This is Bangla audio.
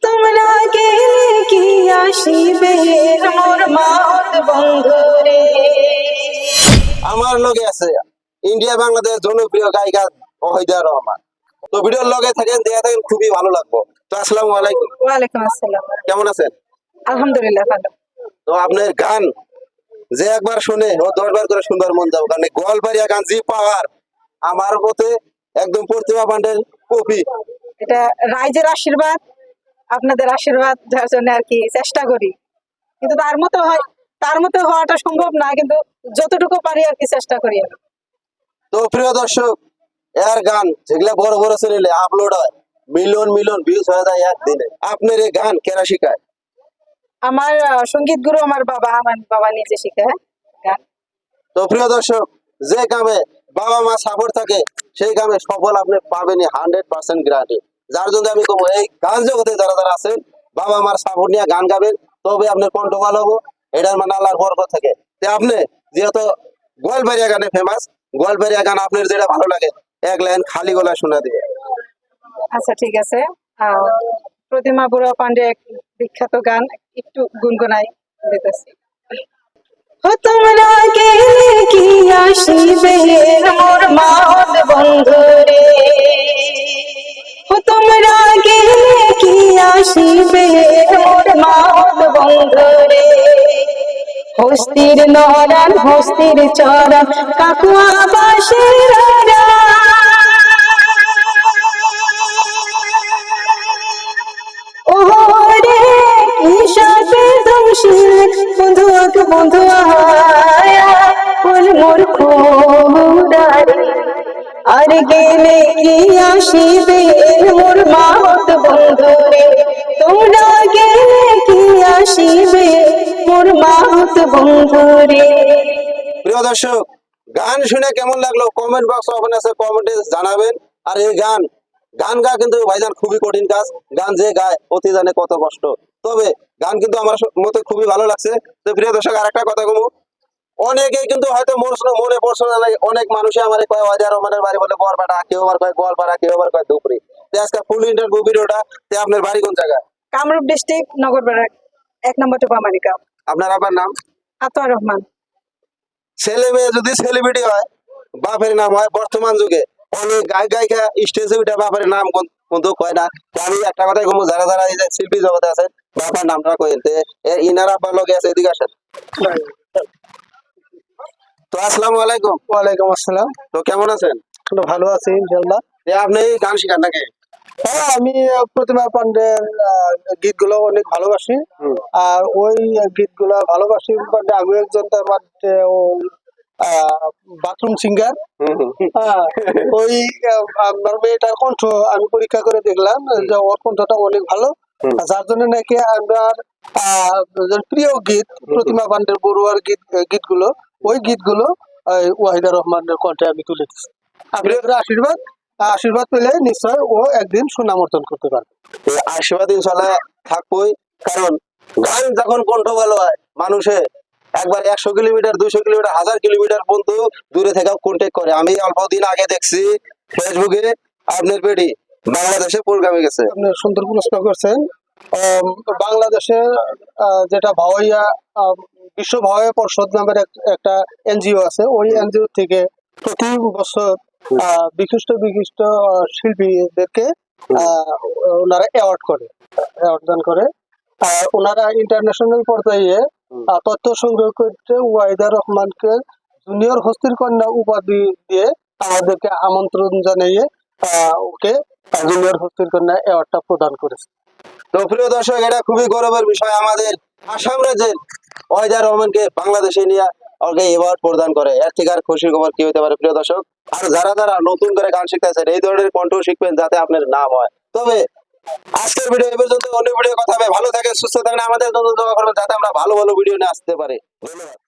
তোমরা গেলে কি আসিবে মোর মাত বন্ধুরে। আমার লগে আছে ইন্ডিয়া বাংলাদেশ জনপ্রিয় গায়িকা ওয়াহিদা রহমান। তো ভিডিওর লগে থাকেন, দেয়া থাকেন, খুবই ভালো লাগবে। তো আসসালামু আলাইকুম, ওয়ালাইকুম আসসালাম। কেমন আছেন? আলহামদুলিল্লাহ ভালো। তো আপনার গান যে একবার শুনে ও 10 বার করে সুন্দর মন যাবে, কারণ গোয়ালপাড়িয়া গান জি পাওয়ার আমার মতে একদম প্রতিভা পান্ডের কপি। এটা রাইজের আশীর্বাদ, আপনাদের আশীর্বাদ, যার জন্য আর কি চেষ্টা করি, কিন্তু তার মতো হওয়াটা সম্ভব না, কিন্তু যতটুকু পারি আর কি চেষ্টা করি আমি। তো প্রিয় দর্শক, এর গান যেগুলা বড় বড় চ্যানেলে আপলোড হয়, মিলিয়ন মিলিয়ন ভিউজ হয়ে যায় একদিনে। আপনার এই গান কেনা শিখায়? আমার সঙ্গীত গুরু আমার বাবা নিজে শিখায় গান। তো প্রিয় দর্শক, যে কামে বাবা মা সাপোর্ট থাকে সেই কামে সফল আপনি পাবেনই 100% গ্যারান্টি। যার জন্য আমি কব, এই গান জগতে যারা যারা আছেন, বাবা মার সাপোর্ট নিয়ে গান গাবেন, তবে আপনার কণ্ঠ ভালো হবো, এটার মানে আল্লাহর বরকত থাকে। তো আপনি যেহেতু গোয়ালপাড়িয়া গানে ফেমাস, গোয়ালপাড়িয়া গান আপনার যেটা ভালো লাগে এক লাইন খালি গলায় শোনা দিয়ে। আচ্ছা ঠিক আছে। প্রতিমা বুড়া পান্ডে এক বিখ্যাত গান একটু গুনগুনাই দিতেছি। তোমরা গেলে কি আসিবে মোর মাত বন্ধুরে। তোমরা গেলে কি আসিবে মোর মাত বন্ধুরে। হস্তির নরান হস্তির চরণ কাকুয়া বাসের ওরে হিসাবে ধ্বংসের বন্ধুয়াক বন্ধুয়া মোর খুদারে। আর গেলে কি আসিবে মোর মাত বন্ধুরে। তোমরা গেলে কি আসিবে মোর মাত বন্ধুরে। প্রিয় দর্শক, গান শুনে কেমন লাগলো কমেন্ট বক্স ওপেন আছে, কমেন্টে জানাবেন। আর এই গান গান গা কিন্তু ভাইজান খুবই কঠিন কাজ। গান যে গায় অতি জানে কত কষ্ট, তবে গান কিন্তু আমার মতে খুবই ভালো লাগছে। তো প্রিয় দর্শক, আরেকটা কথা কমু, অনেকেই কিন্তু হয়তো মনে পড়ছে না, অনেক মানুষই আমার কয় ওয়াহিদা রহমানের বাড়ি বলে বরপাড়া, কেউ আবার কয় গোয়ালপাড়া, কেউ আবার কয় ধুপড়ি। তো আজকে ফুল ইন্টারভিউ ভিডিওটা, তে আপনার বাড়ি কোন জায়গায়? কামরূপ ডিস্ট্রিক্ট নগরপাড়া 1 নম্বর টোপামানিকা। আপনার আবার নাম? আতোয়ার রহমান। ছেলে মেয়ে যদি সেলিব্রিটি হয়, বাপের নাম হয় বর্তমান যুগে অনেক গায়িকা স্টেজে উঠে বাপের নাম কিন্তু কয় না। তো আমি একটা কথাই কমু, যারা যারা এই যে শিল্পী জগতে আছেন, বাবার নামটা কইন। ইনার আব্বার লগে আছে, এদিকে আসেন। তো আসসালামু আলাইকুম। ওয়ালাইকুম আসসালাম। তো কেমন আছেন? ভালো আছি ইনশাল্লাহ। আপনি গান শিখান নাকি? হ্যাঁ, আমি প্রতিমা পান্ডের গীতগুলো অনেক ভালোবাসি। আর ওই গীতগুলো ভালোবাসি মানে আমি একজন তার মধ্যে বাথরুম সিঙ্গার। হ্যাঁ, ওই আপনার মেয়েটার কণ্ঠ আমি পরীক্ষা করে দেখলাম যে ওর কণ্ঠটা অনেক ভালো, যার জন্য নাকি আমার প্রিয় গীত প্রতিমা পান্ডের বড়ুয়ার গীতগুলো, ওই গীতগুলো ওয়াহিদা রহমানের কণ্ঠে আমি তুলে দিচ্ছি। আপনাদের আশীর্বাদ পেলে নিশ্চয় ও একদিন সুনাম অর্জন করতে পারবে। আশীর্বাদ ইনশাল্লাহ থাকবোই, কারণ গান যখন কণ্ঠ ভালো হয়, মানুষে একবার 100 কিলোমিটার 200 কিলোমিটার 1000 কিলোমিটার পর্যন্ত দূরে থেকেও কন্ট্যাক্ট করে। আমি অল্প দিন আগে দেখছি ফেসবুকে আপনার পেটি বাংলাদেশে প্রোগ্রামে গেছে। আপনি সুন্দর প্রশ্ন করছেন। বাংলাদেশে যেটা ভাওয়াইয়া বিশ্ব ভাওয়াইয়া পর্ষদ নামের একটা এনজিও আছে, ওই এনজিও থেকে প্রতি বছর বিশিষ্ট বিশিষ্ট শিল্পীদেরকে ওনারা অ্যাওয়ার্ড দান করে। ওনারা ইন্টারন্যাশনাল পর্যায়ে তথ্য সংগ্রহ করতে ওয়াহিদা রহমানকে জুনিয়র হস্তির কন্যা উপাধি দিয়ে আমাদেরকে আমন্ত্রণ জানিয়ে ওকে জুনিয়র হস্তির কন্যা অ্যাওয়ার্ডটা প্রদান করেছে। তো প্রিয় দর্শক, এটা খুবই গৌরবের বিষয় আমাদের আসাম রাজ্যের ওয়াহিদা রহমানকে বাংলাদেশে নিয়ে ওকে অ্যাওয়ার্ড প্রদান করে। এর থেকে আর খুশির খবর কি হতে পারে প্রিয় দর্শক? আর যারা যারা নতুন করে গান শিখতেছেন, এই ধরনের কণ্ঠ শিখবেন যাতে আপনার নাম হয়। তবে আজকের ভিডিও এই পর্যন্ত, অন্য ভিডিও কথা হবে। ভালো থাকেন, সুস্থ থাকেন, আমাদের জন্য দোয়া করবেন যাতে আমরা ভালো ভালো ভিডিও নিয়ে আসতে পারি। ধন্যবাদ।